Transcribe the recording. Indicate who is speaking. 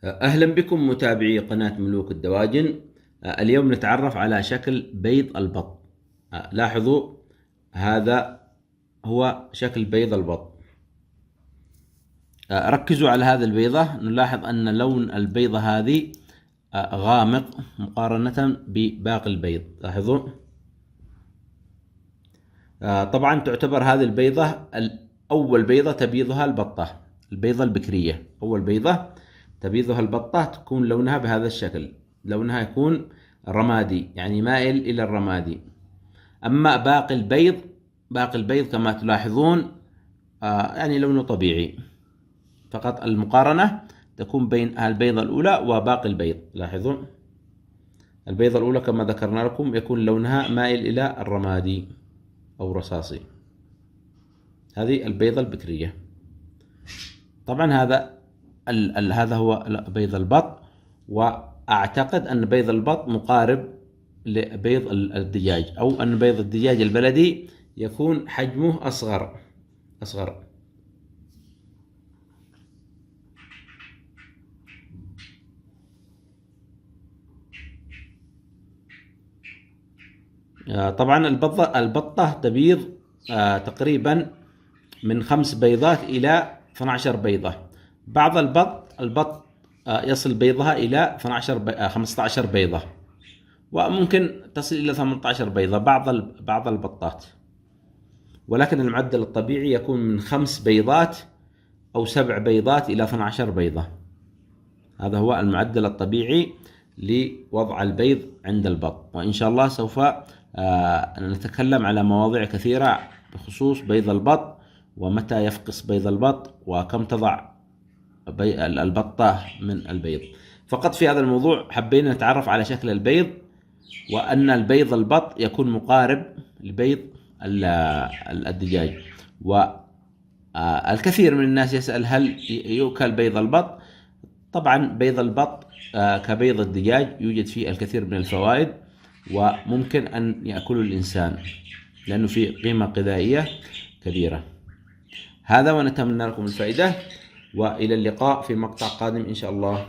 Speaker 1: أهلا بكم متابعي قناة ملوك الدواجن. اليوم نتعرف على شكل بيض البط. لاحظوا، هذا هو شكل بيض البط. ركزوا على هذه البيضة، نلاحظ أن لون البيضة هذه غامق مقارنة بباقي البيض. لاحظوا، طبعا تعتبر هذه البيضة أول بيضة تبيضها البطة، البيضة البكرية. أول بيضة تبيضها البطة تكون لونها بهذا الشكل، لونها يكون رمادي، يعني مائل إلى الرمادي. أما باقي البيض كما تلاحظون يعني لونه طبيعي، فقط المقارنة تكون بين البيضة الأولى وباقي البيض. لاحظوا، البيضة الأولى كما ذكرنا لكم يكون لونها مائل إلى الرمادي أو رصاصي. هذه البيضة البكرية. طبعا هذا هو بيض البط، وأعتقد أن بيض البط مقارب لبيض الدجاج، أو أن بيض الدجاج البلدي يكون حجمه أصغر. طبعا البطة تبيض تقريبا من 5 بيضات إلى 12 بيضة. بعض البط يصل بيضها إلى 15 بيضة، وممكن تصل إلى 18 بيضة بعض البطات، ولكن المعدل الطبيعي يكون من 5 بيضات أو 7 بيضات إلى 12 بيضة. هذا هو المعدل الطبيعي لوضع البيض عند البط. وإن شاء الله سوف نتكلم على مواضيع كثيرة بخصوص بيض البط، ومتى يفقس بيض البط، وكم تضع البطة من البيض. فقط في هذا الموضوع حبينا نتعرف على شكل البيض، وأن البيض البط يكون مقارب لبيض الدجاج. والكثير من الناس يسأل هل يؤكل بيض البط؟ طبعا بيض البط كبيض الدجاج يوجد فيه الكثير من الفوائد، وممكن أن يأكله الإنسان لأنه فيه قيمة غذائية كبيرة. هذا، ونتمنى لكم الفائدة، وإلى اللقاء في مقطع قادم إن شاء الله.